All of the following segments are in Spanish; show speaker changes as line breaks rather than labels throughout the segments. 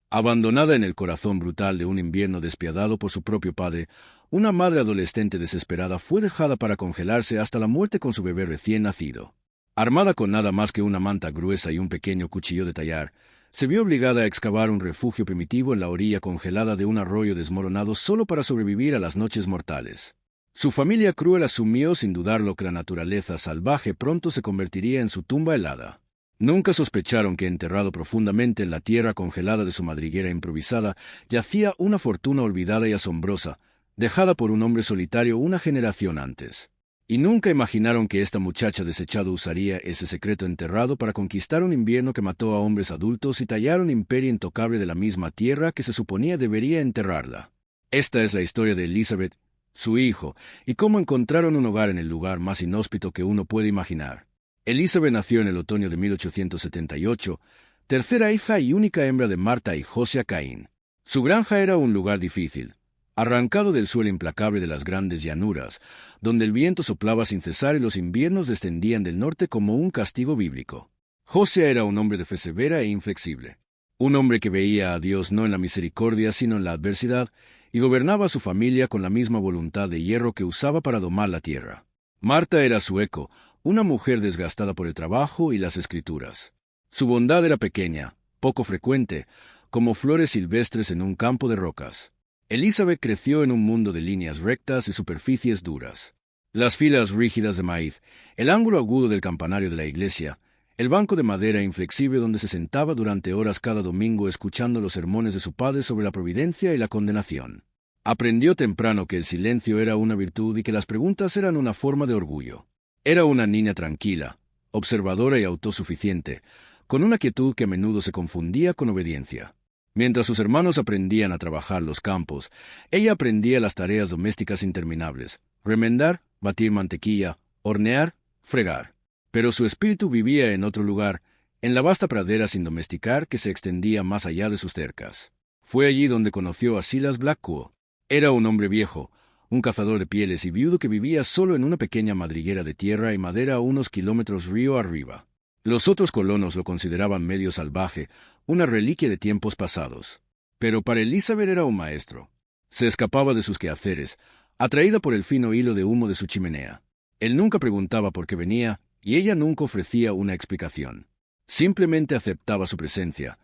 Abandonada en el corazón brutal de un invierno despiadado por su propio padre, una madre adolescente desesperada fue dejada para congelarse hasta la muerte con su bebé recién nacido. Armada con nada más que una manta gruesa y un pequeño cuchillo de tallar, se vio obligada a excavar un refugio primitivo en la orilla congelada de un arroyo desmoronado solo para sobrevivir a las noches mortales. Su familia cruel asumió sin dudarlo que la naturaleza salvaje pronto se convertiría en su tumba helada. Nunca sospecharon que enterrado profundamente en la tierra congelada de su madriguera improvisada yacía una fortuna olvidada y asombrosa, dejada por un hombre solitario una generación antes. Y nunca imaginaron que esta muchacha desechada usaría ese secreto enterrado para conquistar un invierno que mató a hombres adultos y tallar un imperio intocable de la misma tierra que se suponía debería enterrarla. Esta es la historia de Elizabeth, su hijo, y cómo encontraron un hogar en el lugar más inhóspito que uno puede imaginar. Elizabeth nació en el otoño de 1878, tercera hija y única hembra de Martha y Josiah Cain. Su granja era un lugar difícil, arrancado del suelo implacable de las grandes llanuras, donde el viento soplaba sin cesar y los inviernos descendían del norte como un castigo bíblico. Josiah era un hombre de fe severa e inflexible, un hombre que veía a Dios no en la misericordia sino en la adversidad, y gobernaba a su familia con la misma voluntad de hierro que usaba para domar la tierra. Martha era su eco, una mujer desgastada por el trabajo y las escrituras. Su bondad era pequeña, poco frecuente, como flores silvestres en un campo de rocas. Elizabeth creció en un mundo de líneas rectas y superficies duras. Las filas rígidas de maíz, el ángulo agudo del campanario de la iglesia, el banco de madera inflexible donde se sentaba durante horas cada domingo escuchando los sermones de su padre sobre la providencia y la condenación. Aprendió temprano que el silencio era una virtud y que las preguntas eran una forma de orgullo. Era una niña tranquila, observadora y autosuficiente, con una quietud que a menudo se confundía con obediencia. Mientras sus hermanos aprendían a trabajar los campos, ella aprendía las tareas domésticas interminables: remendar, batir mantequilla, hornear, fregar. Pero su espíritu vivía en otro lugar, en la vasta pradera sin domesticar que se extendía más allá de sus cercas. Fue allí donde conoció a Silas Blackwood. Era un hombre viejo, un cazador de pieles y viudo que vivía solo en una pequeña madriguera de tierra y madera a unos kilómetros río arriba. Los otros colonos lo consideraban medio salvaje, una reliquia de tiempos pasados. Pero para Elizabeth era un maestro. Se escapaba de sus quehaceres, atraída por el fino hilo de humo de su chimenea. Él nunca preguntaba por qué venía, y ella nunca ofrecía una explicación. Simplemente aceptaba su presencia,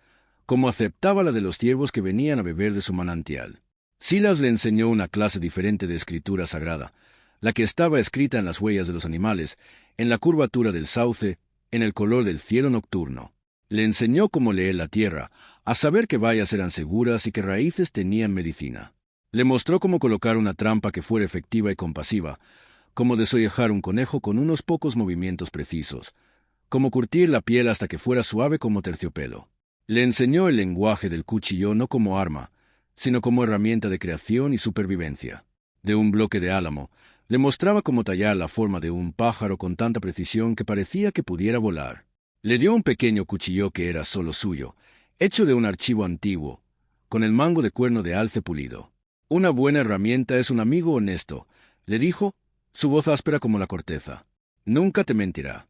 como aceptaba la de los ciervos que venían a beber de su manantial. Silas le enseñó una clase diferente de escritura sagrada, la que estaba escrita en las huellas de los animales, en la curvatura del sauce, en el color del cielo nocturno. Le enseñó cómo leer la tierra, a saber que bayas eran seguras y que raíces tenían medicina. Le mostró cómo colocar una trampa que fuera efectiva y compasiva, cómo desollejar un conejo con unos pocos movimientos precisos, cómo curtir la piel hasta que fuera suave como terciopelo. Le enseñó el lenguaje del cuchillo no como arma, sino como herramienta de creación y supervivencia. De un bloque de álamo, le mostraba cómo tallar la forma de un pájaro con tanta precisión que parecía que pudiera volar. Le dio un pequeño cuchillo que era solo suyo, hecho de un archivo antiguo, con el mango de cuerno de alce pulido. Una buena herramienta es un amigo honesto, le dijo, su voz áspera como la corteza. Nunca te mentirá.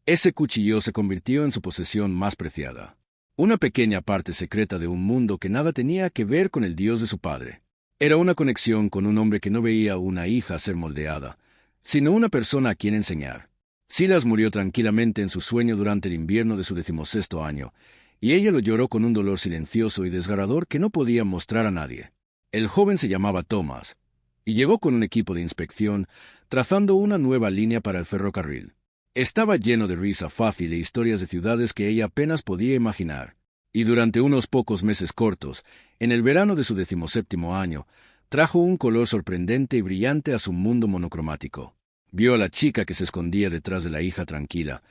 Ese cuchillo se convirtió en su posesión más preciada. Una pequeña parte secreta de un mundo que nada tenía que ver con el Dios de su padre. Era una conexión con un hombre que no veía una hija ser moldeada, sino una persona a quien enseñar. Silas murió tranquilamente en su sueño durante el invierno de su 16º año, y ella lo lloró con un dolor silencioso y desgarrador que no podía mostrar a nadie. El joven se llamaba Thomas, y llegó con un equipo de inspección, trazando una nueva línea para el ferrocarril. Estaba lleno de risa fácil e historias de ciudades que ella apenas podía imaginar. Y durante unos pocos meses cortos, en el verano de su 17º año, trajo un color sorprendente y brillante a su mundo monocromático. Vio a la chica que se escondía detrás de la hija tranquila,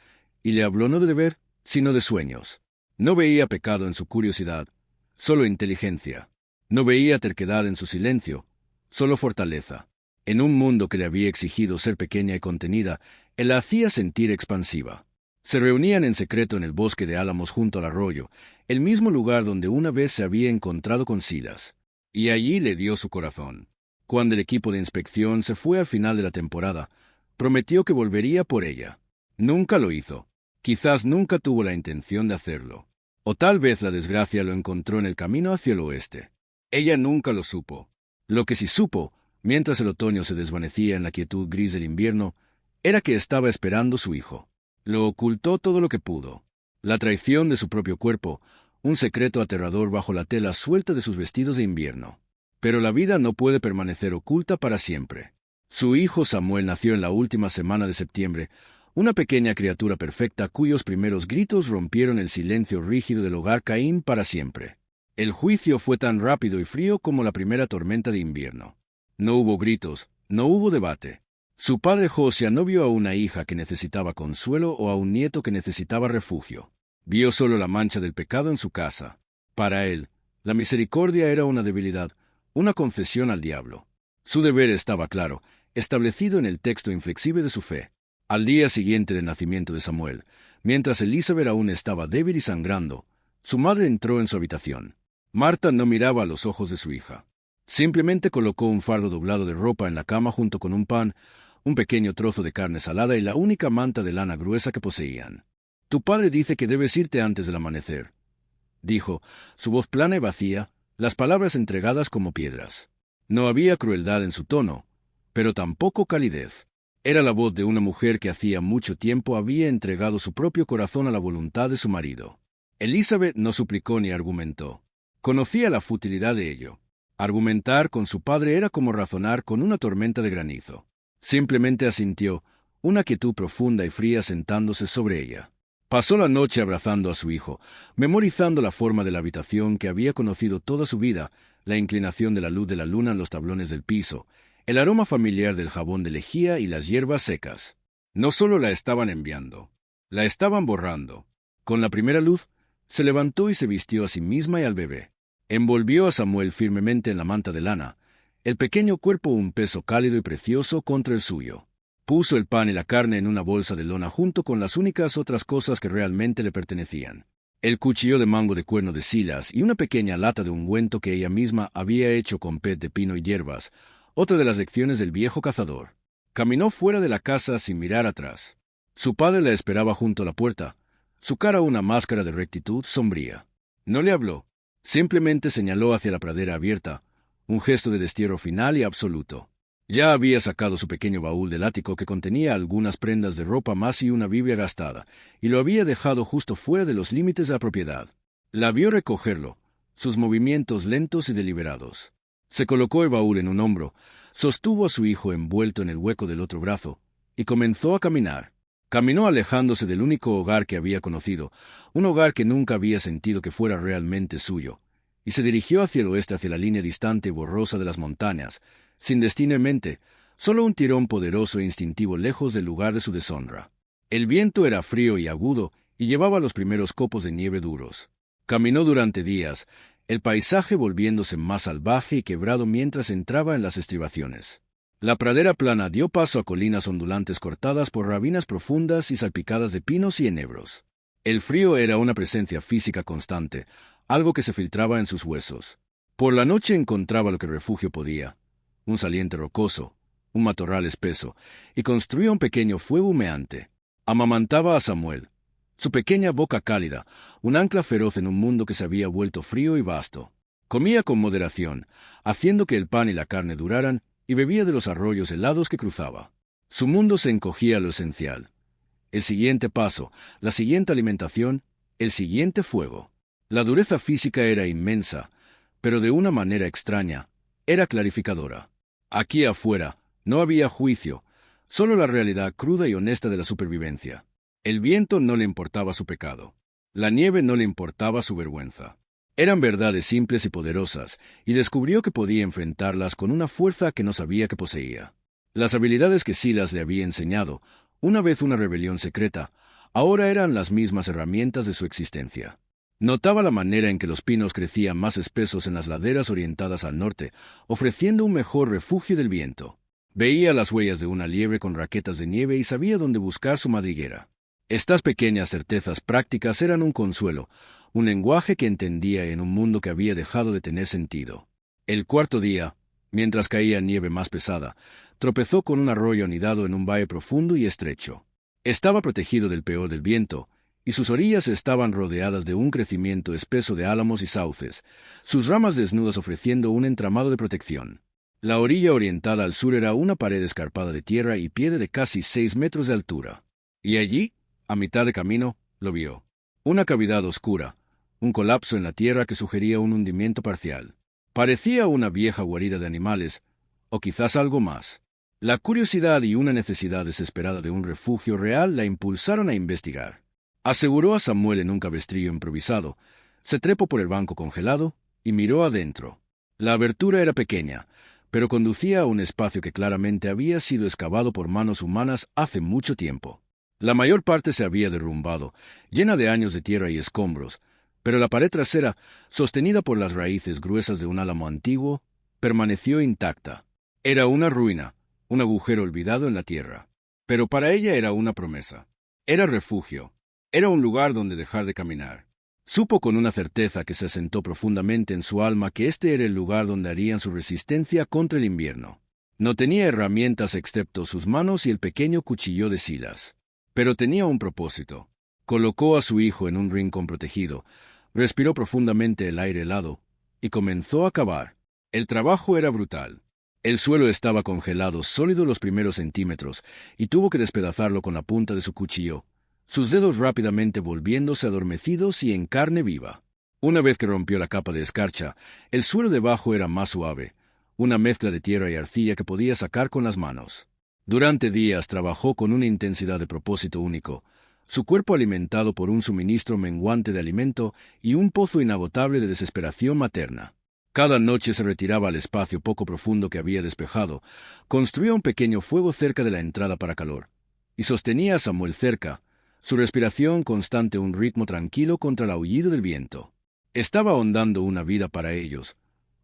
y le habló no de deber, sino de sueños. No veía pecado en su curiosidad, solo inteligencia. No veía terquedad en su silencio, solo fortaleza. En un mundo que le había exigido ser pequeña y contenida, él la hacía sentir expansiva. Se reunían en secreto en el bosque de álamos junto al arroyo, el mismo lugar donde una vez se había encontrado con Silas. Y allí le dio su corazón. Cuando el equipo de inspección se fue al final de la temporada, prometió que volvería por ella. Nunca lo hizo. Quizás nunca tuvo la intención de hacerlo. O tal vez la desgracia lo encontró en el camino hacia el oeste. Ella nunca lo supo. Lo que sí supo, mientras el otoño se desvanecía en la quietud gris del invierno, era que estaba esperando su hijo. Lo ocultó todo lo que pudo. La traición de su propio cuerpo, un secreto aterrador bajo la tela suelta de sus vestidos de invierno. Pero la vida no puede permanecer oculta para siempre. Su hijo Samuel nació en la última semana de septiembre, una pequeña criatura perfecta cuyos primeros gritos rompieron el silencio rígido del hogar Caín para siempre. El juicio fue tan rápido y frío como la primera tormenta de invierno. No hubo gritos, no hubo debate. Su padre José no vio a una hija que necesitaba consuelo o a un nieto que necesitaba refugio. Vio solo la mancha del pecado en su casa. Para él, la misericordia era una debilidad, una confesión al diablo. Su deber estaba claro, establecido en el texto inflexible de su fe. Al día siguiente del nacimiento de Samuel, mientras Elizabeth aún estaba débil y sangrando, su madre entró en su habitación. Marta no miraba a los ojos de su hija. Simplemente colocó un fardo doblado de ropa en la cama junto con un pan, un pequeño trozo de carne salada y la única manta de lana gruesa que poseían. «Tu padre dice que debes irte antes del amanecer», dijo, su voz plana y vacía, las palabras entregadas como piedras. No había crueldad en su tono, pero tampoco calidez. Era la voz de una mujer que hacía mucho tiempo había entregado su propio corazón a la voluntad de su marido. Elizabeth no suplicó ni argumentó. Conocía la futilidad de ello. Argumentar con su padre era como razonar con una tormenta de granizo. Simplemente asintió, una quietud profunda y fría sentándose sobre ella. Pasó la noche abrazando a su hijo, memorizando la forma de la habitación que había conocido toda su vida, la inclinación de la luz de la luna en los tablones del piso, el aroma familiar del jabón de lejía y las hierbas secas. No solo la estaban enviando, la estaban borrando. Con la primera luz, se levantó y se vistió a sí misma y al bebé. Envolvió a Samuel firmemente en la manta de lana, el pequeño cuerpo un peso cálido y precioso contra el suyo. Puso el pan y la carne en una bolsa de lona junto con las únicas otras cosas que realmente le pertenecían. El cuchillo de mango de cuerno de Silas y una pequeña lata de ungüento que ella misma había hecho con pez de pino y hierbas, otra de las lecciones del viejo cazador. Caminó fuera de la casa sin mirar atrás. Su padre la esperaba junto a la puerta, su cara una máscara de rectitud sombría. No le habló, simplemente señaló hacia la pradera abierta, un gesto de destierro final y absoluto. Ya había sacado su pequeño baúl del ático que contenía algunas prendas de ropa más y una Biblia gastada, y lo había dejado justo fuera de los límites de la propiedad. La vio recogerlo, sus movimientos lentos y deliberados. Se colocó el baúl en un hombro, sostuvo a su hijo envuelto en el hueco del otro brazo, y comenzó a caminar. Caminó alejándose del único hogar que había conocido, un hogar que nunca había sentido que fuera realmente suyo, y se dirigió hacia el oeste, hacia la línea distante y borrosa de las montañas, sin destino en mente, solo un tirón poderoso e instintivo lejos del lugar de su deshonra. El viento era frío y agudo y llevaba los primeros copos de nieve duros. Caminó durante días, el paisaje volviéndose más salvaje y quebrado mientras entraba en las estribaciones. La pradera plana dio paso a colinas ondulantes cortadas por ravinas profundas y salpicadas de pinos y enebros. El frío era una presencia física constante, algo que se filtraba en sus huesos. Por la noche encontraba lo que refugio podía, un saliente rocoso, un matorral espeso, y construía un pequeño fuego humeante. Amamantaba a Samuel, su pequeña boca cálida, un ancla feroz en un mundo que se había vuelto frío y vasto. Comía con moderación, haciendo que el pan y la carne duraran, y bebía de los arroyos helados que cruzaba. Su mundo se encogía a lo esencial. El siguiente paso, la siguiente alimentación, el siguiente fuego. La dureza física era inmensa, pero de una manera extraña, era clarificadora. Aquí afuera no había juicio, solo la realidad cruda y honesta de la supervivencia. El viento no le importaba su pecado. La nieve no le importaba su vergüenza. Eran verdades simples y poderosas, y descubrió que podía enfrentarlas con una fuerza que no sabía que poseía. Las habilidades que Silas le había enseñado, una vez una rebelión secreta, ahora eran las mismas herramientas de su existencia. Notaba la manera en que los pinos crecían más espesos en las laderas orientadas al norte, ofreciendo un mejor refugio del viento. Veía las huellas de una liebre con raquetas de nieve y sabía dónde buscar su madriguera. Estas pequeñas certezas prácticas eran un consuelo, un lenguaje que entendía en un mundo que había dejado de tener sentido. El cuarto día, mientras caía nieve más pesada, tropezó con un arroyo anidado en un valle profundo y estrecho. Estaba protegido del peor del viento, y sus orillas estaban rodeadas de un crecimiento espeso de álamos y sauces, sus ramas desnudas ofreciendo un entramado de protección. La orilla orientada al sur era una pared escarpada de tierra y piedra de casi 6 metros de altura. Y allí, a mitad de camino, lo vio. Una cavidad oscura, un colapso en la tierra que sugería un hundimiento parcial. Parecía una vieja guarida de animales, o quizás algo más. La curiosidad y una necesidad desesperada de un refugio real la impulsaron a investigar. Aseguró a Samuel en un cabestrillo improvisado, se trepó por el banco congelado y miró adentro. La abertura era pequeña, pero conducía a un espacio que claramente había sido excavado por manos humanas hace mucho tiempo. La mayor parte se había derrumbado, llena de años de tierra y escombros, pero la pared trasera, sostenida por las raíces gruesas de un álamo antiguo, permaneció intacta. Era una ruina, un agujero olvidado en la tierra. Pero para ella era una promesa. Era refugio. Era un lugar donde dejar de caminar. Supo con una certeza que se asentó profundamente en su alma que este era el lugar donde harían su resistencia contra el invierno. No tenía herramientas excepto sus manos y el pequeño cuchillo de Silas. Pero tenía un propósito. Colocó a su hijo en un rincón protegido, respiró profundamente el aire helado y comenzó a cavar. El trabajo era brutal. El suelo estaba congelado sólido los primeros centímetros y tuvo que despedazarlo con la punta de su cuchillo, sus dedos rápidamente volviéndose adormecidos y en carne viva. Una vez que rompió la capa de escarcha, el suelo debajo era más suave, una mezcla de tierra y arcilla que podía sacar con las manos. Durante días trabajó con una intensidad de propósito único, su cuerpo alimentado por un suministro menguante de alimento y un pozo inagotable de desesperación materna. Cada noche se retiraba al espacio poco profundo que había despejado, construía un pequeño fuego cerca de la entrada para calor, y sostenía a Samuel cerca, su respiración constante un ritmo tranquilo contra el aullido del viento. Estaba ahondando una vida para ellos,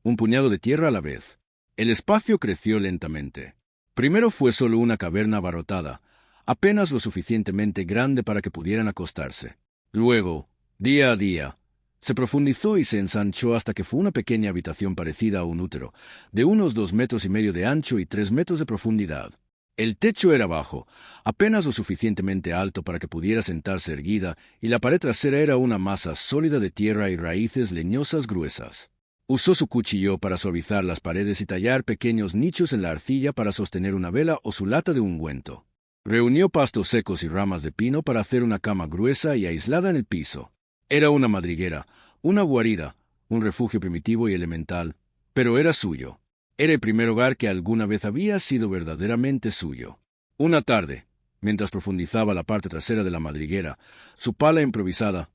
un puñado de tierra a la vez. El espacio creció lentamente. Primero fue solo una caverna abarrotada, apenas lo suficientemente grande para que pudieran acostarse. Luego, día a día, se profundizó y se ensanchó hasta que fue una pequeña habitación parecida a un útero, de unos 2,5 metros de ancho y 3 metros de profundidad. El techo era bajo, apenas lo suficientemente alto para que pudiera sentarse erguida, y la pared trasera era una masa sólida de tierra y raíces leñosas gruesas. Usó su cuchillo para suavizar las paredes y tallar pequeños nichos en la arcilla para sostener una vela o su lata de ungüento. Reunió pastos secos y ramas de pino para hacer una cama gruesa y aislada en el piso. Era una madriguera, una guarida, un refugio primitivo y elemental, pero era suyo. Era el primer hogar que alguna vez había sido verdaderamente suyo. Una tarde, mientras profundizaba la parte trasera de la madriguera, su pala improvisada,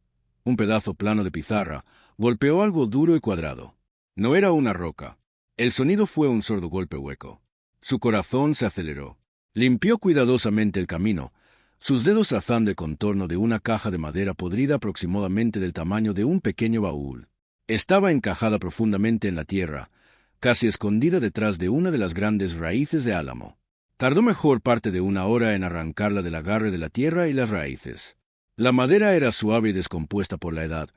un pedazo plano de pizarra, golpeó algo duro y cuadrado. No era una roca. El sonido fue un sordo golpe hueco. Su corazón se aceleró. Limpió cuidadosamente el camino, sus dedos trazando el contorno de una caja de madera podrida aproximadamente del tamaño de un pequeño baúl. Estaba encajada profundamente en la tierra, casi escondida detrás de una de las grandes raíces de álamo. Tardó mejor parte de una hora en arrancarla del agarre de la tierra y las raíces. La madera era suave y descompuesta por la edad,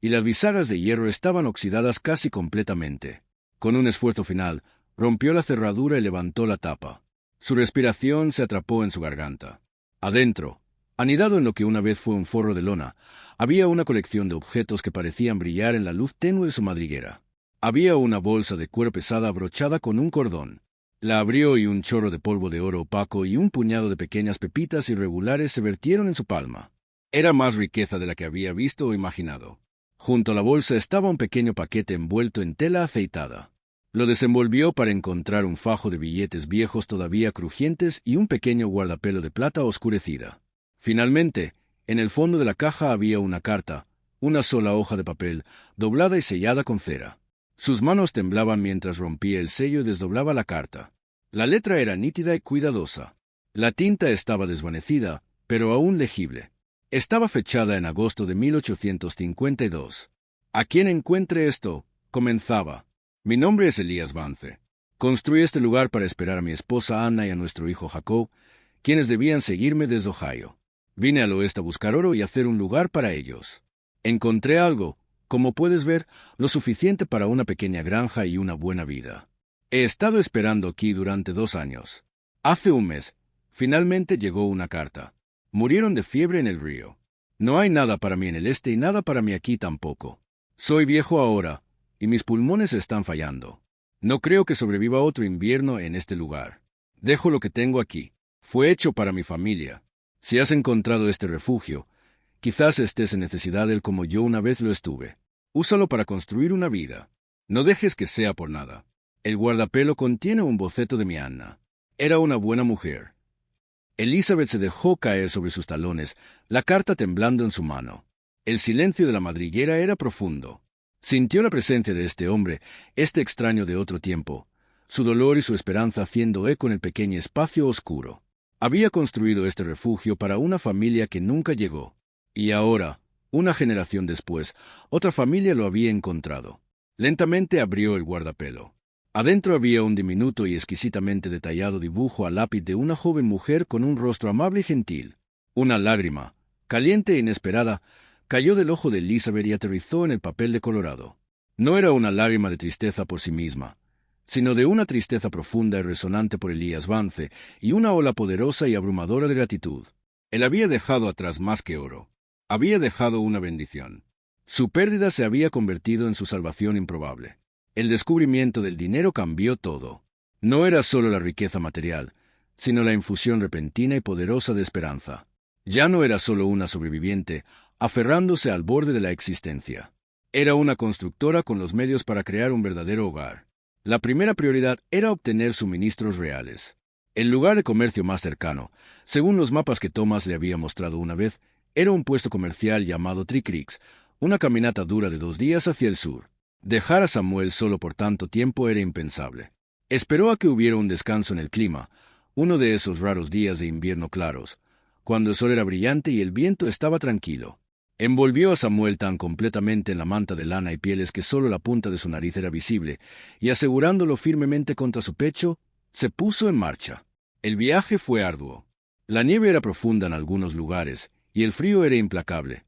y las bisagras de hierro estaban oxidadas casi completamente. Con un esfuerzo final, rompió la cerradura y levantó la tapa. Su respiración se atrapó en su garganta. Adentro, anidado en lo que una vez fue un forro de lona, había una colección de objetos que parecían brillar en la luz tenue de su madriguera. Había una bolsa de cuero pesada abrochada con un cordón. La abrió y un chorro de polvo de oro opaco y un puñado de pequeñas pepitas irregulares se vertieron en su palma. Era más riqueza de la que había visto o imaginado. Junto a la bolsa estaba un pequeño paquete envuelto en tela aceitada. Lo desenvolvió para encontrar un fajo de billetes viejos todavía crujientes y un pequeño guardapelo de plata oscurecida. Finalmente, en el fondo de la caja había una carta, una sola hoja de papel, doblada y sellada con cera. Sus manos temblaban mientras rompía el sello y desdoblaba la carta. La letra era nítida y cuidadosa. La tinta estaba desvanecida, pero aún legible. Estaba fechada en agosto de 1852. «A quien encuentre esto», comenzaba. «Mi nombre es Elías Vance. Construí este lugar para esperar a mi esposa Ana y a nuestro hijo Jacob, quienes debían seguirme desde Ohio. Vine al oeste a buscar oro y hacer un lugar para ellos. Encontré algo, como puedes ver, lo suficiente para una pequeña granja y una buena vida. He estado esperando aquí durante 2 años. Hace un mes, finalmente llegó una carta. Murieron de fiebre en el río. No hay nada para mí en el este y nada para mí aquí tampoco. Soy viejo ahora, y mis pulmones están fallando. No creo que sobreviva otro invierno en este lugar. Dejo lo que tengo aquí. Fue hecho para mi familia. Si has encontrado este refugio, quizás estés en necesidad de él como yo una vez lo estuve. Úsalo para construir una vida. No dejes que sea por nada. El guardapelo contiene un boceto de mi Anna. Era una buena mujer. Elizabeth se dejó caer sobre sus talones, la carta temblando en su mano. El silencio de la madriguera era profundo. Sintió la presencia de este hombre, este extraño de otro tiempo, su dolor y su esperanza haciendo eco en el pequeño espacio oscuro. Había construido este refugio para una familia que nunca llegó. Y ahora, una generación después, otra familia lo había encontrado. Lentamente abrió el guardapelo. Adentro había un diminuto y exquisitamente detallado dibujo a lápiz de una joven mujer con un rostro amable y gentil. Una lágrima, caliente e inesperada, cayó del ojo de Elizabeth y aterrizó en el papel decolorado. No era una lágrima de tristeza por sí misma, sino de una tristeza profunda y resonante por Elías Vance, y una ola poderosa y abrumadora de gratitud. Él había dejado atrás más que oro. Había dejado una bendición. Su pérdida se había convertido en su salvación improbable. El descubrimiento del dinero cambió todo. No era solo la riqueza material, sino la infusión repentina y poderosa de esperanza. Ya no era solo una sobreviviente, aferrándose al borde de la existencia. Era una constructora con los medios para crear un verdadero hogar. La primera prioridad era obtener suministros reales. El lugar de comercio más cercano, según los mapas que Thomas le había mostrado una vez, era un puesto comercial llamado Three Creeks, una caminata dura de 2 días hacia el sur. Dejar a Samuel solo por tanto tiempo era impensable. Esperó a que hubiera un descanso en el clima, uno de esos raros días de invierno claros, cuando el sol era brillante y el viento estaba tranquilo. Envolvió a Samuel tan completamente en la manta de lana y pieles que solo la punta de su nariz era visible, y asegurándolo firmemente contra su pecho, se puso en marcha. El viaje fue arduo. La nieve era profunda en algunos lugares, y el frío era implacable.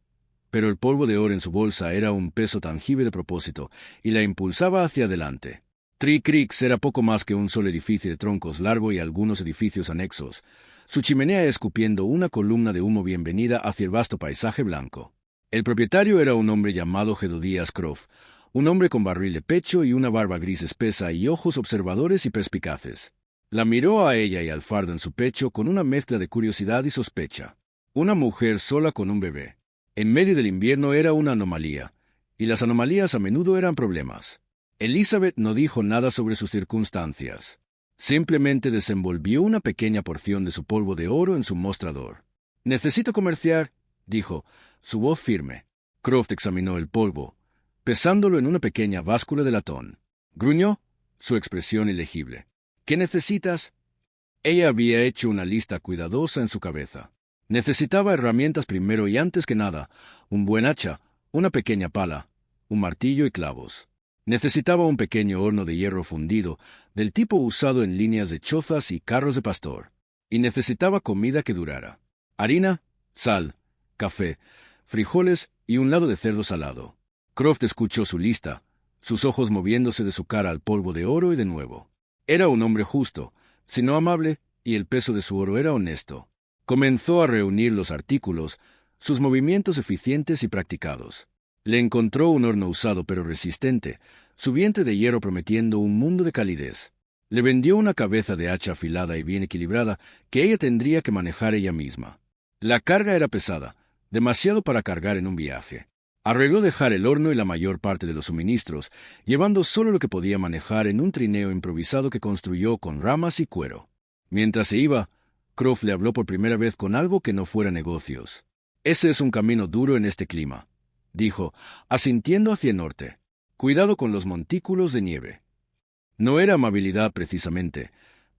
Pero el polvo de oro en su bolsa era un peso tangible de propósito, y la impulsaba hacia adelante. Three Creeks era poco más que un solo edificio de troncos largo y algunos edificios anexos, su chimenea escupiendo una columna de humo bienvenida hacia el vasto paisaje blanco. El propietario era un hombre llamado Jedediah Croft, un hombre con barril de pecho y una barba gris espesa y ojos observadores y perspicaces. La miró a ella y al fardo en su pecho con una mezcla de curiosidad y sospecha. Una mujer sola con un bebé. En medio del invierno era una anomalía, y las anomalías a menudo eran problemas. Elizabeth no dijo nada sobre sus circunstancias. Simplemente desenvolvió una pequeña porción de su polvo de oro en su mostrador. «Necesito comerciar», dijo, su voz firme. Croft examinó el polvo, pesándolo en una pequeña báscula de latón. Gruñó, su expresión ilegible. «¿Qué necesitas?» Ella había hecho una lista cuidadosa en su cabeza. Necesitaba herramientas primero y antes que nada, un buen hacha, una pequeña pala, un martillo y clavos. Necesitaba un pequeño horno de hierro fundido, del tipo usado en líneas de chozas y carros de pastor. Y necesitaba comida que durara. Harina, sal, café, frijoles y un lado de cerdo salado. Croft escuchó su lista, sus ojos moviéndose de su cara al polvo de oro y de nuevo. Era un hombre justo, si no amable, y el peso de su oro era honesto. Comenzó a reunir los artículos, sus movimientos eficientes y practicados. Le encontró un horno usado pero resistente, su vientre de hierro prometiendo un mundo de calidez. Le vendió una cabeza de hacha afilada y bien equilibrada que ella tendría que manejar ella misma. La carga era pesada, demasiado para cargar en un viaje. Arregló dejar el horno y la mayor parte de los suministros, llevando solo lo que podía manejar en un trineo improvisado que construyó con ramas y cuero. Mientras se iba, Croft le habló por primera vez con algo que no fuera negocios. «Ese es un camino duro en este clima», dijo, asintiendo hacia el norte. «Cuidado con los montículos de nieve». No era amabilidad precisamente,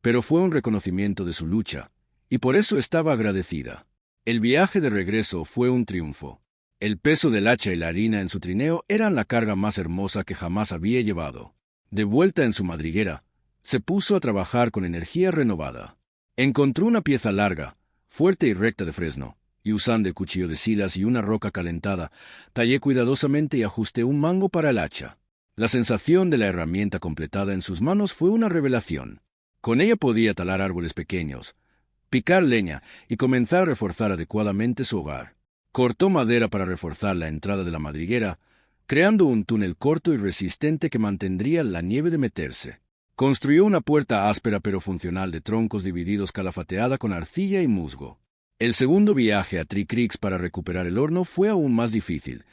pero fue un reconocimiento de su lucha, y por eso estaba agradecida. El viaje de regreso fue un triunfo. El peso del hacha y la harina en su trineo eran la carga más hermosa que jamás había llevado. De vuelta en su madriguera, se puso a trabajar con energía renovada. Encontró una pieza larga, fuerte y recta de fresno, y usando el cuchillo de silas y una roca calentada, tallé cuidadosamente y ajusté un mango para el hacha. La sensación de la herramienta completada en sus manos fue una revelación. Con ella podía talar árboles pequeños, picar leña y comenzar a reforzar adecuadamente su hogar. Cortó madera para reforzar la entrada de la madriguera, creando un túnel corto y resistente que mantendría la nieve de meterse. Construyó una puerta áspera pero funcional de troncos divididos calafateada con arcilla y musgo. El segundo viaje a Three Creeks para recuperar el horno fue aún más difícil,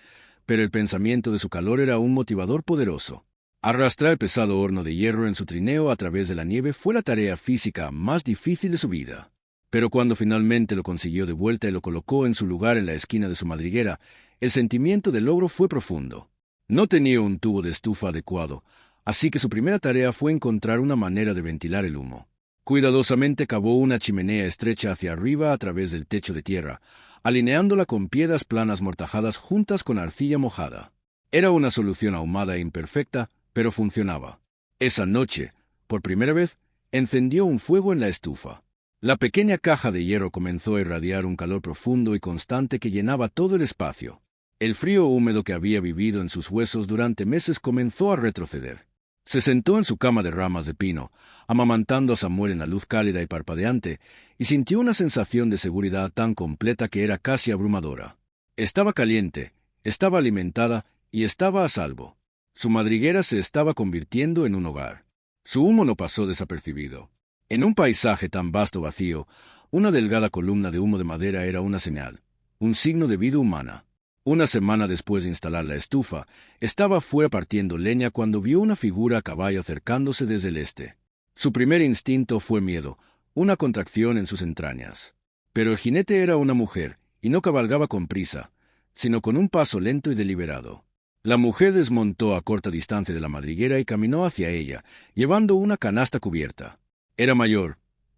pero el pensamiento de su calor era un motivador poderoso. Arrastrar el pesado horno de hierro en su trineo a través de la nieve fue la tarea física más difícil de su vida. Pero cuando finalmente lo consiguió de vuelta y lo colocó en su lugar en la esquina de su madriguera, el sentimiento de logro fue profundo. No tenía un tubo de estufa adecuado, así que su primera tarea fue encontrar una manera de ventilar el humo. Cuidadosamente cavó una chimenea estrecha hacia arriba a través del techo de tierra, alineándola con piedras planas mortajadas juntas con arcilla mojada. Era una solución ahumada e imperfecta, pero funcionaba. Esa noche, por primera vez, encendió un fuego en la estufa. La pequeña caja de hierro comenzó a irradiar un calor profundo y constante que llenaba todo el espacio. El frío húmedo que había vivido en sus huesos durante meses comenzó a retroceder. Se sentó en su cama de ramas de pino, amamantando a Samuel en la luz cálida y parpadeante, y sintió una sensación de seguridad tan completa que era casi abrumadora. Estaba caliente, estaba alimentada y estaba a salvo. Su madriguera se estaba convirtiendo en un hogar. Su humo no pasó desapercibido. En un paisaje tan vasto vacío, una delgada columna de humo de madera era una señal, un signo de vida humana. Una semana después de instalar la estufa, estaba fuera partiendo leña cuando vio una figura a caballo acercándose desde el este. Su primer instinto fue miedo, una contracción en sus entrañas. Pero el jinete era una mujer, y no cabalgaba con prisa, sino con un paso lento y deliberado. La mujer desmontó a corta distancia de la madriguera y caminó hacia ella, llevando una canasta cubierta. Era mayor,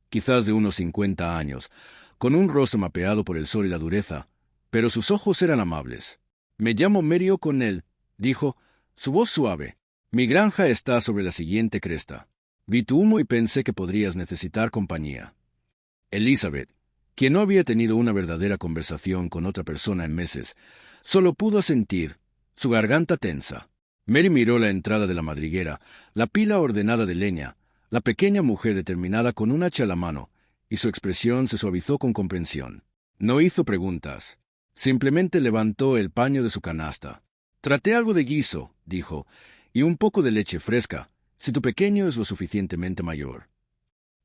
quizás de unos 50 años, con un rostro mapeado por el sol y la dureza, pero sus ojos eran amables. «Me llamo Mary O'Connell», dijo, su voz suave. «Mi granja está sobre la siguiente cresta. Vi tu humo y pensé que podrías necesitar compañía». Elizabeth, quien no había tenido una verdadera conversación con otra persona en meses, solo pudo asentir, su garganta tensa. Mary miró la entrada de la madriguera, la pila ordenada de leña, la pequeña mujer determinada con un hacha a la mano, y su expresión se suavizó con comprensión. No hizo preguntas. Simplemente levantó el paño de su canasta. «Traté algo de guiso», dijo, «y un poco de leche fresca, si tu pequeño es lo suficientemente mayor».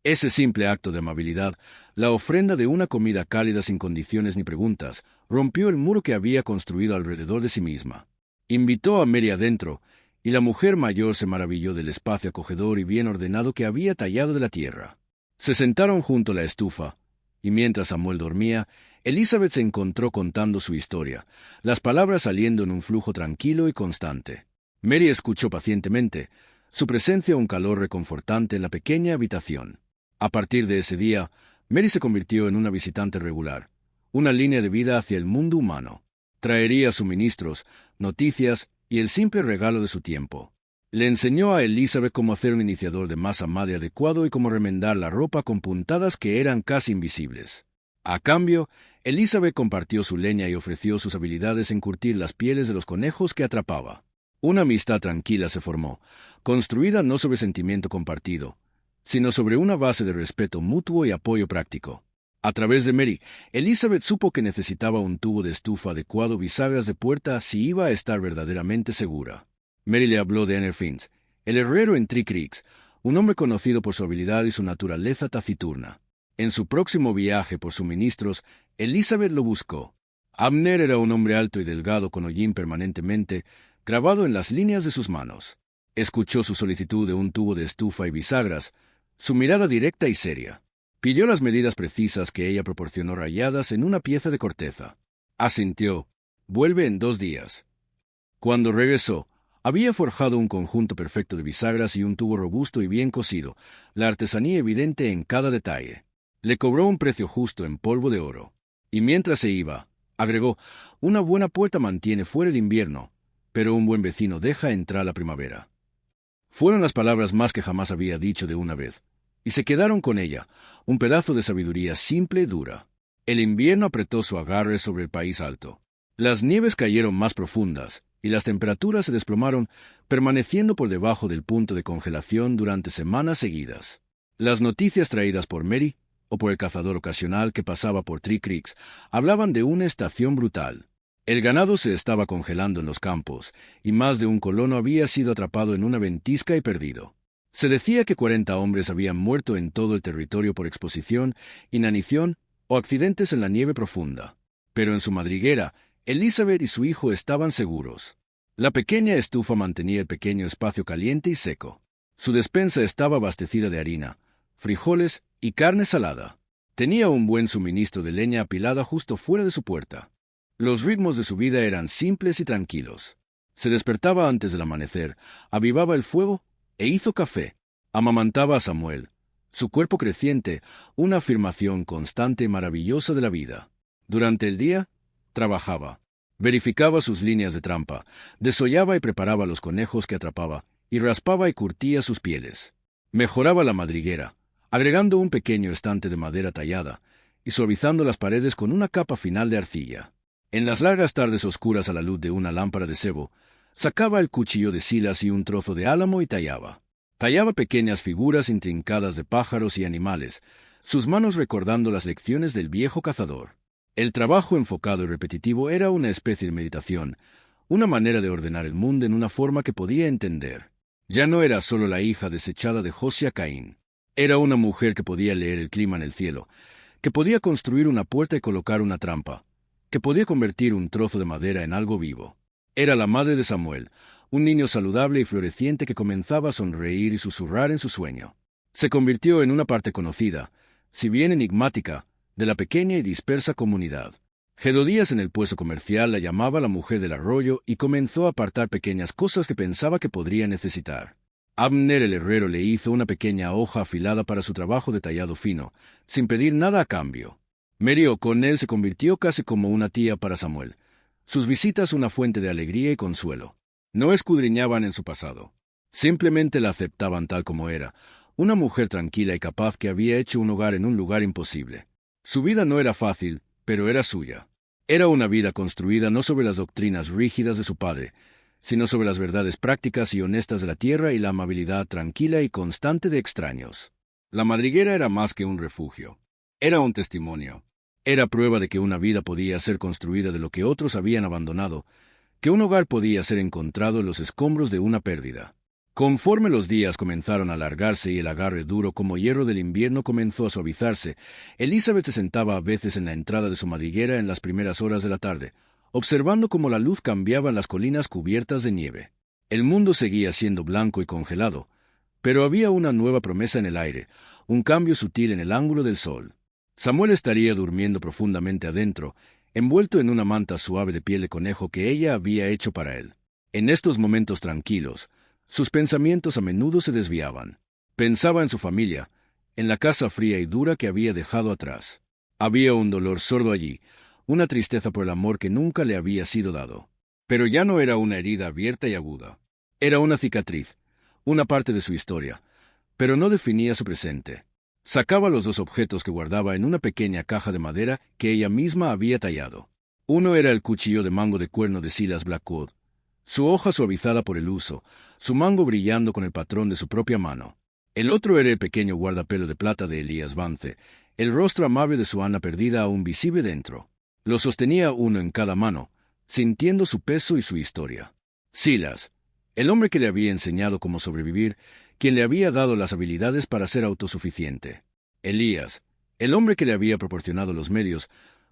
Ese simple acto de amabilidad, la ofrenda de una comida cálida sin condiciones ni preguntas, rompió el muro que había construido alrededor de sí misma. Invitó a Mary adentro, y la mujer mayor se maravilló del espacio acogedor y bien ordenado que había tallado de la tierra. Se sentaron junto a la estufa, y mientras Samuel dormía, Elizabeth se encontró contando su historia, las palabras saliendo en un flujo tranquilo y constante. Mary escuchó pacientemente, su presencia un calor reconfortante en la pequeña habitación. A partir de ese día, Mary se convirtió en una visitante regular, una línea de vida hacia el mundo humano. Traería suministros, noticias y el simple regalo de su tiempo. Le enseñó a Elizabeth cómo hacer un iniciador de masa madre adecuado y cómo remendar la ropa con puntadas que eran casi invisibles. A cambio, Elizabeth compartió su leña y ofreció sus habilidades en curtir las pieles de los conejos que atrapaba. Una amistad tranquila se formó, construida no sobre sentimiento compartido, sino sobre una base de respeto mutuo y apoyo práctico. A través de Mary, Elizabeth supo que necesitaba un tubo de estufa adecuado, bisagras de puerta, si iba a estar verdaderamente segura. Mary le habló de Henry Finch, el herrero en Three Creeks, un hombre conocido por su habilidad y su naturaleza taciturna. En su próximo viaje por suministros, Elizabeth lo buscó. Abner era un hombre alto y delgado con hollín permanentemente grabado en las líneas de sus manos. Escuchó su solicitud de un tubo de estufa y bisagras, su mirada directa y seria. Pidió las medidas precisas que ella proporcionó rayadas en una pieza de corteza. Asintió. «Vuelve en 2 días». Cuando regresó, había forjado un conjunto perfecto de bisagras y un tubo robusto y bien cosido, la artesanía evidente en cada detalle. Le cobró un precio justo en polvo de oro. Y mientras se iba, agregó, «Una buena puerta mantiene fuera el invierno, pero un buen vecino deja entrar la primavera». Fueron las palabras más que jamás había dicho de una vez, y se quedaron con ella, un pedazo de sabiduría simple y dura. El invierno apretó su agarre sobre el país alto. Las nieves cayeron más profundas, y las temperaturas se desplomaron, permaneciendo por debajo del punto de congelación durante semanas seguidas. Las noticias traídas por Mary o por el cazador ocasional que pasaba por Tree Creeks, hablaban de una estación brutal. El ganado se estaba congelando en los campos, y más de un colono había sido atrapado en una ventisca y perdido. Se decía que 40 hombres habían muerto en todo el territorio por exposición, inanición o accidentes en la nieve profunda. Pero en su madriguera, Elizabeth y su hijo estaban seguros. La pequeña estufa mantenía el pequeño espacio caliente y seco. Su despensa estaba abastecida de harina, frijoles y carne salada. Tenía un buen suministro de leña apilada justo fuera de su puerta. Los ritmos de su vida eran simples y tranquilos. Se despertaba antes del amanecer, avivaba el fuego e hizo café. Amamantaba a Samuel. Su cuerpo creciente, una afirmación constante y maravillosa de la vida. Durante el día, trabajaba. Verificaba sus líneas de trampa, desollaba y preparaba los conejos que atrapaba, y raspaba y curtía sus pieles. Mejoraba la madriguera, agregando un pequeño estante de madera tallada, y suavizando las paredes con una capa final de arcilla. En las largas tardes oscuras a la luz de una lámpara de sebo, sacaba el cuchillo de Silas y un trozo de álamo y tallaba. Tallaba pequeñas figuras intrincadas de pájaros y animales, sus manos recordando las lecciones del viejo cazador. El trabajo enfocado y repetitivo era una especie de meditación, una manera de ordenar el mundo en una forma que podía entender. Ya no era solo la hija desechada de Josiah Caín. Era una mujer que podía leer el clima en el cielo, que podía construir una puerta y colocar una trampa, que podía convertir un trozo de madera en algo vivo. Era la madre de Samuel, un niño saludable y floreciente que comenzaba a sonreír y susurrar en su sueño. Se convirtió en una parte conocida, si bien enigmática, de la pequeña y dispersa comunidad. Gedodías en el puesto comercial la llamaba la mujer del arroyo y comenzó a apartar pequeñas cosas que pensaba que podría necesitar. Abner el herrero le hizo una pequeña hoja afilada para su trabajo de tallado fino, sin pedir nada a cambio. Mary O'Connell se convirtió casi como una tía para Samuel. Sus visitas una fuente de alegría y consuelo. No escudriñaban en su pasado. Simplemente la aceptaban tal como era, una mujer tranquila y capaz que había hecho un hogar en un lugar imposible. Su vida no era fácil, pero era suya. Era una vida construida no sobre las doctrinas rígidas de su padre, sino sobre las verdades prácticas y honestas de la tierra y la amabilidad tranquila y constante de extraños. La madriguera era más que un refugio. Era un testimonio. Era prueba de que una vida podía ser construida de lo que otros habían abandonado, que un hogar podía ser encontrado en los escombros de una pérdida. Conforme los días comenzaron a alargarse y el agarre duro como hierro del invierno comenzó a suavizarse, Elizabeth se sentaba a veces en la entrada de su madriguera en las primeras horas de la tarde, observando cómo la luz cambiaba en las colinas cubiertas de nieve. El mundo seguía siendo blanco y congelado, pero había una nueva promesa en el aire, un cambio sutil en el ángulo del sol. Samuel estaría durmiendo profundamente adentro, envuelto en una manta suave de piel de conejo que ella había hecho para él. En estos momentos tranquilos, sus pensamientos a menudo se desviaban. Pensaba en su familia, en la casa fría y dura que había dejado atrás. Había un dolor sordo allí, una tristeza por el amor que nunca le había sido dado. Pero ya no era una herida abierta y aguda. Era una cicatriz, una parte de su historia, pero no definía su presente. Sacaba los dos objetos que guardaba en una pequeña caja de madera que ella misma había tallado. Uno era el cuchillo de mango de cuerno de Silas Blackwood, su hoja suavizada por el uso, su mango brillando con el patrón de su propia mano. El otro era el pequeño guardapelo de plata de Elías Vance, el rostro amable de su Ana perdida aún visible dentro. Lo sostenía uno en cada mano, sintiendo su peso y su historia. Silas, el hombre que le había enseñado cómo sobrevivir, quien le había dado las habilidades para ser autosuficiente. Elías, el hombre que le había proporcionado los medios,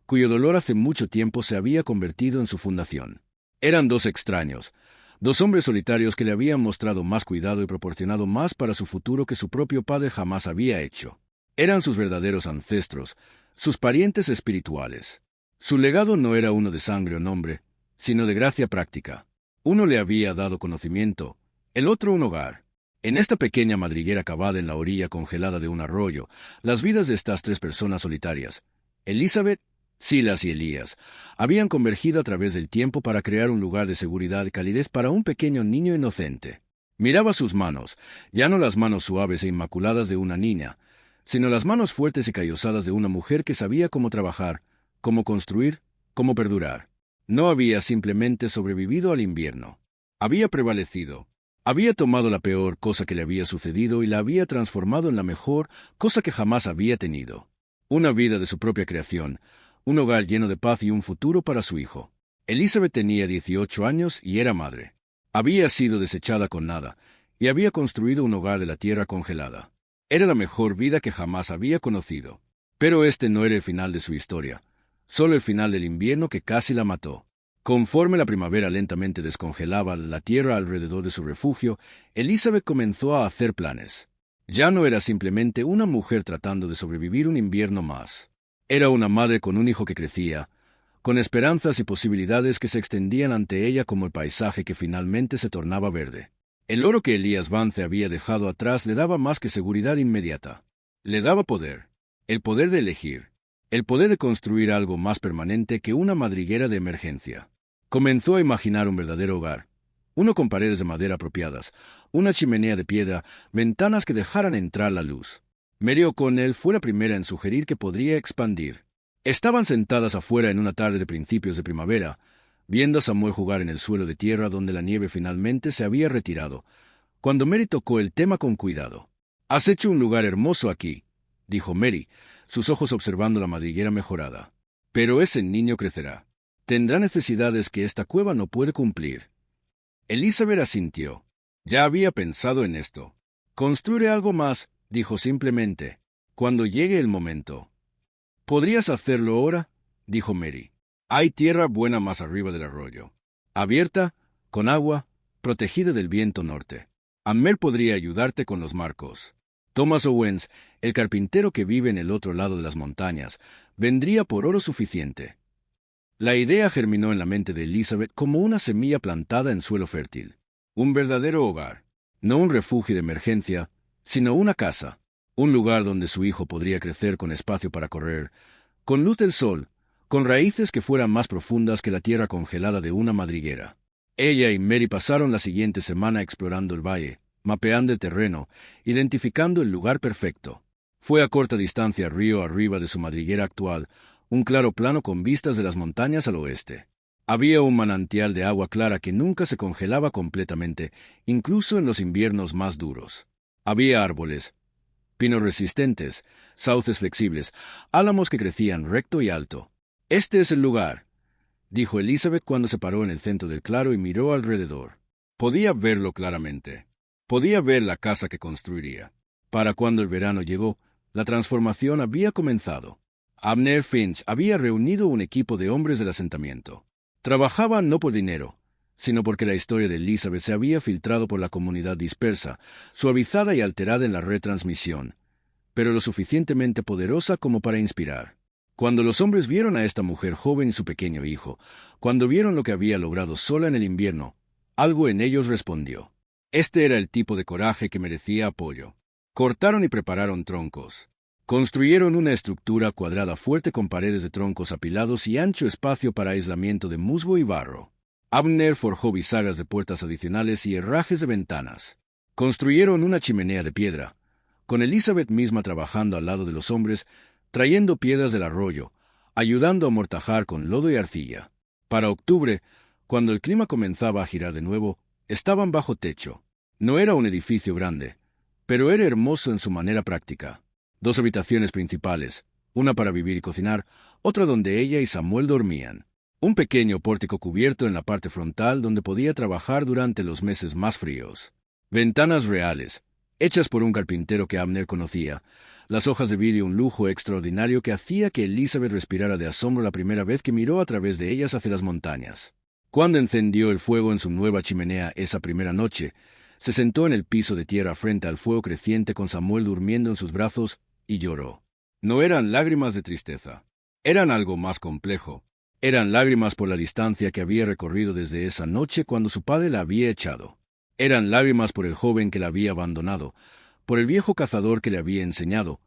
cuyo dolor hace mucho tiempo se había convertido en su fundación. Eran dos extraños, dos hombres solitarios que le habían mostrado más cuidado y proporcionado más para su futuro que su propio padre jamás había hecho. Eran sus verdaderos ancestros, sus parientes espirituales. Su legado no era uno de sangre o nombre, sino de gracia práctica. Uno le había dado conocimiento, el otro un hogar. En esta pequeña madriguera cavada en la orilla congelada de un arroyo, las vidas de estas tres personas solitarias, Elizabeth, Silas y Elías, habían convergido a través del tiempo para crear un lugar de seguridad y calidez para un pequeño niño inocente. Miraba sus manos, ya no las manos suaves e inmaculadas de una niña, sino las manos fuertes y callosadas de una mujer que sabía cómo trabajar, cómo construir, cómo perdurar. No había simplemente sobrevivido al invierno. Había prevalecido. Había tomado la peor cosa que le había sucedido y la había transformado en la mejor cosa que jamás había tenido. una vida de su propia creación, un hogar lleno de paz y un futuro para su hijo. Elizabeth tenía 18 años y era madre. Había sido desechada con nada, y había construido un hogar de la tierra congelada. Era la mejor vida que jamás había conocido. Pero este no era el final de su historia, solo el final del invierno que casi la mató. Conforme la primavera lentamente descongelaba la tierra alrededor de su refugio, Elizabeth comenzó a hacer planes. Ya no era simplemente una mujer tratando de sobrevivir un invierno más. Era una madre con un hijo que crecía, con esperanzas y posibilidades que se extendían ante ella como el paisaje que finalmente se tornaba verde. El oro que Elías Vance había dejado atrás le daba más que seguridad inmediata. Le daba poder. El poder de elegir. El poder de construir algo más permanente que una madriguera de emergencia. Comenzó a imaginar un verdadero hogar. Uno con paredes de madera apropiadas, una chimenea de piedra, ventanas que dejaran entrar la luz. Mary O'Connell fue la primera en sugerir que podría expandir. Estaban sentadas afuera en una tarde de principios de primavera, viendo a Samuel jugar en el suelo de tierra donde la nieve finalmente se había retirado, cuando Mary tocó el tema con cuidado. «Has hecho un lugar hermoso aquí», dijo Mary, sus ojos observando la madriguera mejorada. «Pero ese niño crecerá. Tendrá necesidades que esta cueva no puede cumplir». Elizabeth asintió. Ya había pensado en esto. «Construiré algo más», dijo simplemente, «cuando llegue el momento». «¿Podrías hacerlo ahora?», dijo Mary. «Hay tierra buena más arriba del arroyo. Abierta, con agua, protegida del viento norte. Amer podría ayudarte con los marcos. Thomas Owens, el carpintero que vive en el otro lado de las montañas, vendría por oro suficiente». La idea germinó en la mente de Elizabeth como una semilla plantada en suelo fértil. Un verdadero hogar. No un refugio de emergencia, sino una casa. Un lugar donde su hijo podría crecer con espacio para correr, con luz del sol, con raíces que fueran más profundas que la tierra congelada de una madriguera. Ella y Mary pasaron la siguiente semana explorando el valle, mapeando el terreno, identificando el lugar perfecto. Fue a corta distancia río arriba de su madriguera actual, un claro plano con vistas de las montañas al oeste. Había un manantial de agua clara que nunca se congelaba completamente, incluso en los inviernos más duros. Había árboles, pinos resistentes, sauces flexibles, álamos que crecían recto y alto. «Este es el lugar», dijo Elizabeth cuando se paró en el centro del claro y miró alrededor. Podía verlo claramente. Podía ver la casa que construiría. Para cuando el verano llegó, la transformación había comenzado. Abner Finch había reunido un equipo de hombres del asentamiento. Trabajaban no por dinero, sino porque la historia de Elizabeth se había filtrado por la comunidad dispersa, suavizada y alterada en la retransmisión, pero lo suficientemente poderosa como para inspirar. Cuando los hombres vieron a esta mujer joven y su pequeño hijo, cuando vieron lo que había logrado sola en el invierno, algo en ellos respondió. Este era el tipo de coraje que merecía apoyo. Cortaron y prepararon troncos. Construyeron una estructura cuadrada fuerte con paredes de troncos apilados y ancho espacio para aislamiento de musgo y barro. Abner forjó bisagras de puertas adicionales y herrajes de ventanas. Construyeron una chimenea de piedra, con Elizabeth misma trabajando al lado de los hombres, trayendo piedras del arroyo, ayudando a amortajar con lodo y arcilla. Para octubre, cuando el clima comenzaba a girar de nuevo, estaban bajo techo. No era un edificio grande, pero era hermoso en su manera práctica. 2 habitaciones principales, una para vivir y cocinar, otra donde ella y Samuel dormían. Un pequeño pórtico cubierto en la parte frontal donde podía trabajar durante los meses más fríos. Ventanas reales, hechas por un carpintero que Abner conocía. Las hojas de vidrio un lujo extraordinario que hacía que Elizabeth respirara de asombro la primera vez que miró a través de ellas hacia las montañas. Cuando encendió el fuego en su nueva chimenea esa primera noche, se sentó en el piso de tierra frente al fuego creciente con Samuel durmiendo en sus brazos y lloró. No eran lágrimas de tristeza. Eran algo más complejo. Eran lágrimas por la distancia que había recorrido desde esa noche cuando su padre la había echado. Eran lágrimas por el joven que la había abandonado, por el viejo cazador que le había enseñado,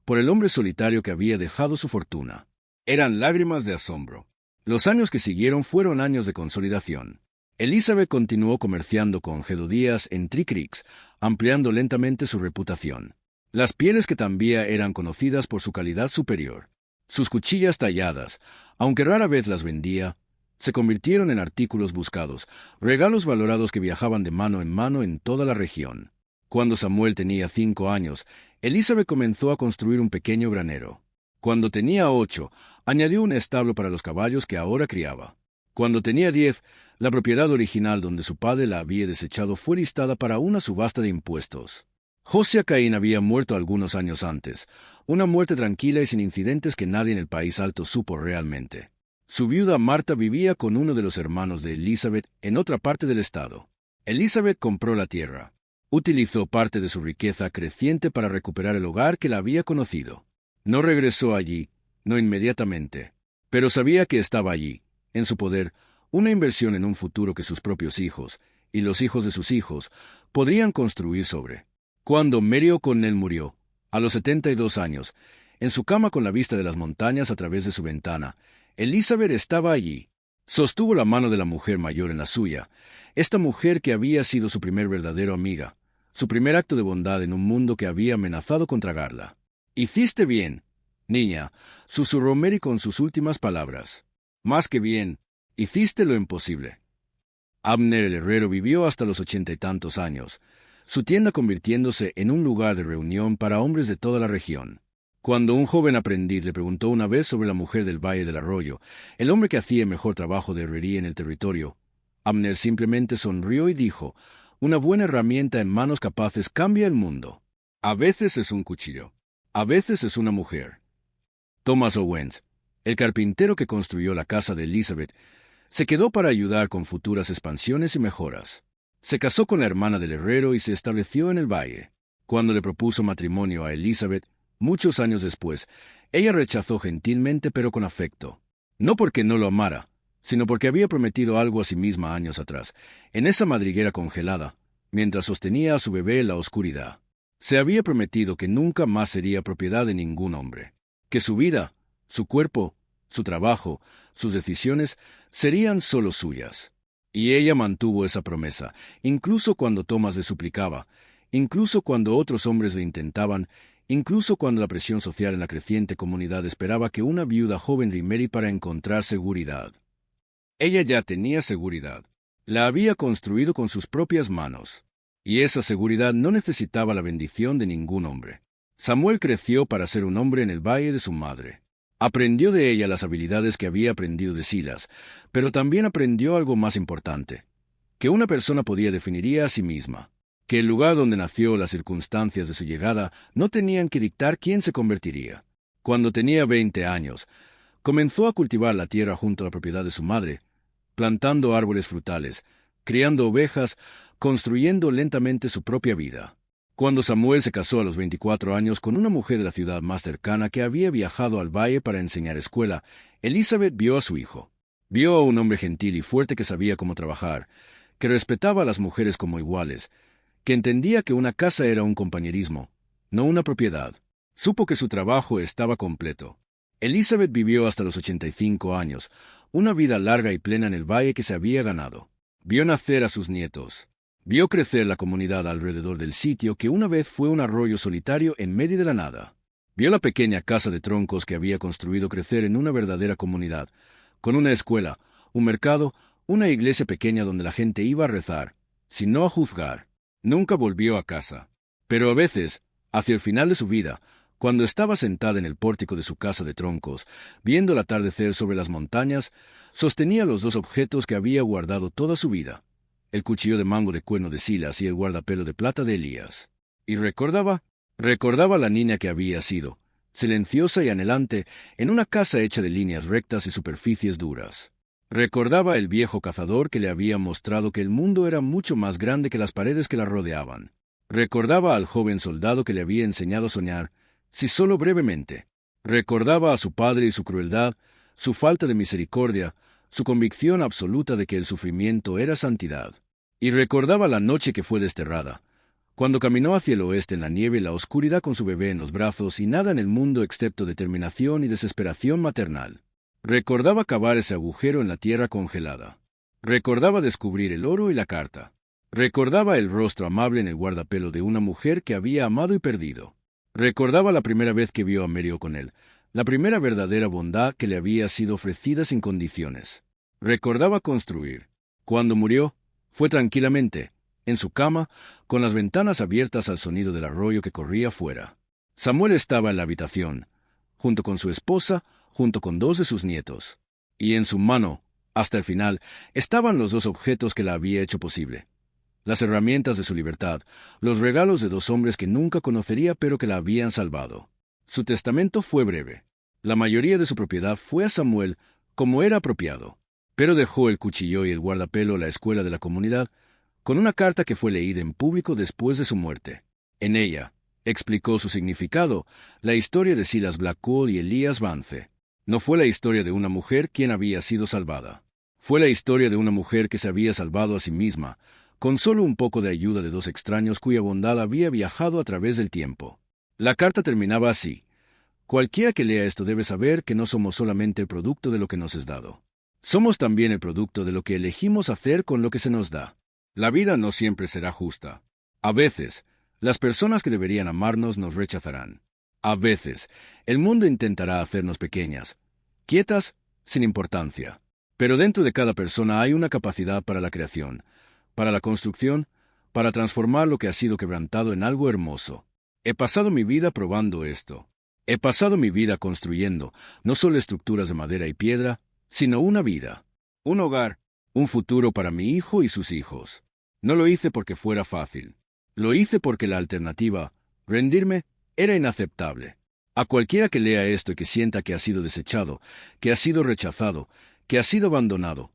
por el hombre solitario que había dejado su fortuna. Eran lágrimas de asombro. Los años que siguieron fueron años de consolidación. Elizabeth continuó comerciando con Gedodías en Three Creeks, ampliando lentamente su reputación. Las pieles que tambía eran conocidas por su calidad superior. Sus cuchillas talladas, aunque rara vez las vendía, se convirtieron en artículos buscados, regalos valorados que viajaban de mano en toda la región. Cuando Samuel tenía 5 años, Elizabeth comenzó a construir un pequeño granero. Cuando tenía 8, añadió un establo para los caballos que ahora criaba. Cuando tenía 10, la propiedad original donde su padre la había desechado fue listada para una subasta de impuestos. Josiah Cain había muerto algunos años antes, una muerte tranquila y sin incidentes que nadie en el país alto supo realmente. Su viuda Marta vivía con uno de los hermanos de Elizabeth en otra parte del estado. Elizabeth compró la tierra. Utilizó parte de su riqueza creciente para recuperar el hogar que la había conocido. No regresó allí, no inmediatamente, pero sabía que estaba allí, en su poder, una inversión en un futuro que sus propios hijos, y los hijos de sus hijos, podrían construir sobre. Cuando Mary O'Connell murió, a los 72 años, en su cama con la vista de las montañas a través de su ventana, Elizabeth estaba allí. Sostuvo la mano de la mujer mayor en la suya, esta mujer que había sido su primer verdadero amiga, su primer acto de bondad en un mundo que había amenazado con tragarla. «Hiciste bien, niña», susurró Mary con sus últimas palabras. «Más que bien, hiciste lo imposible». Abner el herrero vivió hasta los 80 y tantos años, su tienda convirtiéndose en un lugar de reunión para hombres de toda la región. Cuando un joven aprendiz le preguntó una vez sobre la mujer del Valle del Arroyo, el hombre que hacía mejor trabajo de herrería en el territorio, Abner simplemente sonrió y dijo: «Una buena herramienta en manos capaces cambia el mundo. A veces es un cuchillo, a veces es una mujer». Thomas Owens, el carpintero que construyó la casa de Elizabeth, se quedó para ayudar con futuras expansiones y mejoras. Se casó con la hermana del herrero y se estableció en el valle. Cuando le propuso matrimonio a Elizabeth, muchos años después, ella rechazó gentilmente pero con afecto. No porque no lo amara, sino porque había prometido algo a sí misma años atrás, en esa madriguera congelada, mientras sostenía a su bebé en la oscuridad. Se había prometido que nunca más sería propiedad de ningún hombre, que su vida, su cuerpo, su trabajo, sus decisiones serían solo suyas. Y ella mantuvo esa promesa, incluso cuando Thomas le suplicaba, incluso cuando otros hombres le intentaban, incluso cuando la presión social en la creciente comunidad esperaba que una viuda joven remarry para encontrar seguridad. Ella ya tenía seguridad. La había construido con sus propias manos. Y esa seguridad no necesitaba la bendición de ningún hombre. Samuel creció para ser un hombre en el valle de su madre. Aprendió de ella las habilidades que había aprendido de Silas, pero también aprendió algo más importante, que una persona podía definir a sí misma, que el lugar donde nació, las circunstancias de su llegada, no tenían que dictar quién se convertiría. Cuando tenía 20 años, comenzó a cultivar la tierra junto a la propiedad de su madre, plantando árboles frutales, criando ovejas, construyendo lentamente su propia vida. Cuando Samuel se casó a los 24 años con una mujer de la ciudad más cercana que había viajado al valle para enseñar escuela, Elizabeth vio a su hijo. Vio a un hombre gentil y fuerte que sabía cómo trabajar, que respetaba a las mujeres como iguales, que entendía que una casa era un compañerismo, no una propiedad. Supo que su trabajo estaba completo. Elizabeth vivió hasta los 85 años, una vida larga y plena en el valle que se había ganado. Vio nacer a sus nietos. Vio crecer la comunidad alrededor del sitio que una vez fue un arroyo solitario en medio de la nada. Vio la pequeña casa de troncos que había construido crecer en una verdadera comunidad, con una escuela, un mercado, una iglesia pequeña donde la gente iba a rezar, sino a juzgar. Nunca volvió a casa. Pero a veces, hacia el final de su vida, cuando estaba sentada en el pórtico de su casa de troncos, viendo el atardecer sobre las montañas, sostenía los dos objetos que había guardado toda su vida: el cuchillo de mango de cuerno de Silas y el guardapelo de plata de Elías. Y recordaba a la niña que había sido, silenciosa y anhelante, en una casa hecha de líneas rectas y superficies duras. Recordaba el viejo cazador que le había mostrado que el mundo era mucho más grande que las paredes que la rodeaban. Recordaba al joven soldado que le había enseñado a soñar, si solo brevemente. Recordaba a su padre y su crueldad, su falta de misericordia, su convicción absoluta de que el sufrimiento era santidad. Y recordaba la noche que fue desterrada, cuando caminó hacia el oeste en la nieve y la oscuridad con su bebé en los brazos y nada en el mundo excepto determinación y desesperación maternal. Recordaba cavar ese agujero en la tierra congelada. Recordaba descubrir el oro y la carta. Recordaba el rostro amable en el guardapelo de una mujer que había amado y perdido. Recordaba la primera vez que vio a Mary O'Connell, la primera verdadera bondad que le había sido ofrecida sin condiciones. Recordaba construir. Cuando murió, fue tranquilamente, en su cama, con las ventanas abiertas al sonido del arroyo que corría fuera. Samuel estaba en la habitación, junto con su esposa, junto con 2 de sus nietos. Y en su mano, hasta el final, estaban los 2 objetos que la había hecho posible. Las herramientas de su libertad, los regalos de 2 hombres que nunca conocería pero que la habían salvado. Su testamento fue breve. La mayoría de su propiedad fue a Samuel, como era apropiado. Pero dejó el cuchillo y el guardapelo a la escuela de la comunidad, con una carta que fue leída en público después de su muerte. En ella, explicó su significado, la historia de Silas Blackwood y Elías Vance. No fue la historia de una mujer quien había sido salvada. Fue la historia de una mujer que se había salvado a sí misma, con solo un poco de ayuda de 2 extraños cuya bondad había viajado a través del tiempo. La carta terminaba así: cualquiera que lea esto debe saber que no somos solamente el producto de lo que nos es dado. Somos también el producto de lo que elegimos hacer con lo que se nos da. La vida no siempre será justa. A veces, las personas que deberían amarnos nos rechazarán. A veces, el mundo intentará hacernos pequeñas, quietas, sin importancia. Pero dentro de cada persona hay una capacidad para la creación, para la construcción, para transformar lo que ha sido quebrantado en algo hermoso. He pasado mi vida probando esto. He pasado mi vida construyendo, no solo estructuras de madera y piedra, sino una vida, un hogar, un futuro para mi hijo y sus hijos. No lo hice porque fuera fácil. Lo hice porque la alternativa, rendirme, era inaceptable. A cualquiera que lea esto y que sienta que ha sido desechado, que ha sido rechazado, que ha sido abandonado,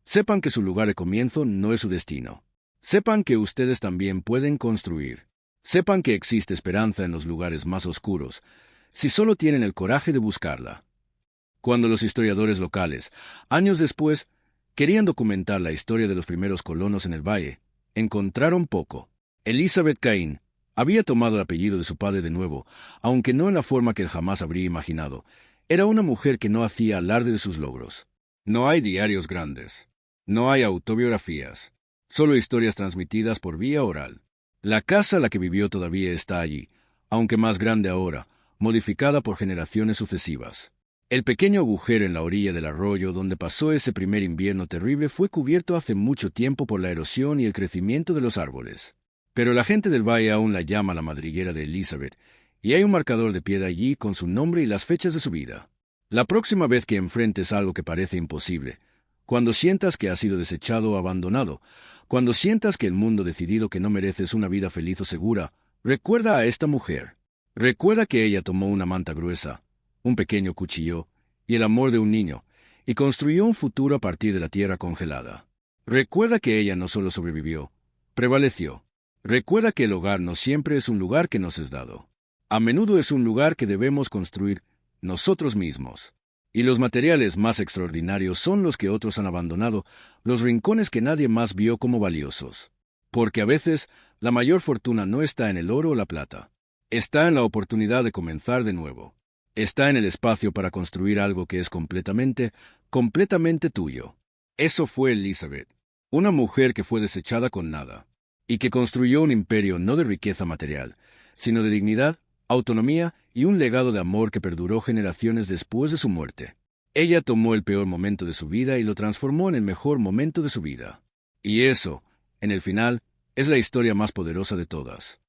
sepan que su lugar de comienzo no es su destino. Sepan que ustedes también pueden construir. Sepan que existe esperanza en los lugares más oscuros, si solo tienen el coraje de buscarla. Cuando los historiadores locales, años después, querían documentar la historia de los primeros colonos en el valle, encontraron poco. Elizabeth Cain había tomado el apellido de su padre de nuevo, aunque no en la forma que él jamás habría imaginado. Era una mujer que no hacía alarde de sus logros. No hay diarios grandes. No hay autobiografías. Solo historias transmitidas por vía oral. La casa en la que vivió todavía está allí, aunque más grande ahora, modificada por generaciones sucesivas. El pequeño agujero en la orilla del arroyo donde pasó ese primer invierno terrible fue cubierto hace mucho tiempo por la erosión y el crecimiento de los árboles. Pero la gente del valle aún la llama la madriguera de Elizabeth, y hay un marcador de piedra allí con su nombre y las fechas de su vida. La próxima vez que enfrentes algo que parece imposible, cuando sientas que has sido desechado o abandonado, cuando sientas que el mundo ha decidido que no mereces una vida feliz o segura, recuerda a esta mujer. Recuerda que ella tomó una manta gruesa, un pequeño cuchillo y el amor de un niño, y construyó un futuro a partir de la tierra congelada. Recuerda que ella no solo sobrevivió, prevaleció. Recuerda que el hogar no siempre es un lugar que nos es dado. A menudo es un lugar que debemos construir nosotros mismos. Y los materiales más extraordinarios son los que otros han abandonado, los rincones que nadie más vio como valiosos. Porque a veces la mayor fortuna no está en el oro o la plata. Está en la oportunidad de comenzar de nuevo. Está en el espacio para construir algo que es completamente tuyo. Eso fue Elizabeth, una mujer que fue desechada con nada, y que construyó un imperio no de riqueza material, sino de dignidad, autonomía y un legado de amor que perduró generaciones después de su muerte. Ella tomó el peor momento de su vida y lo transformó en el mejor momento de su vida. Y eso, en el final, es la historia más poderosa de todas.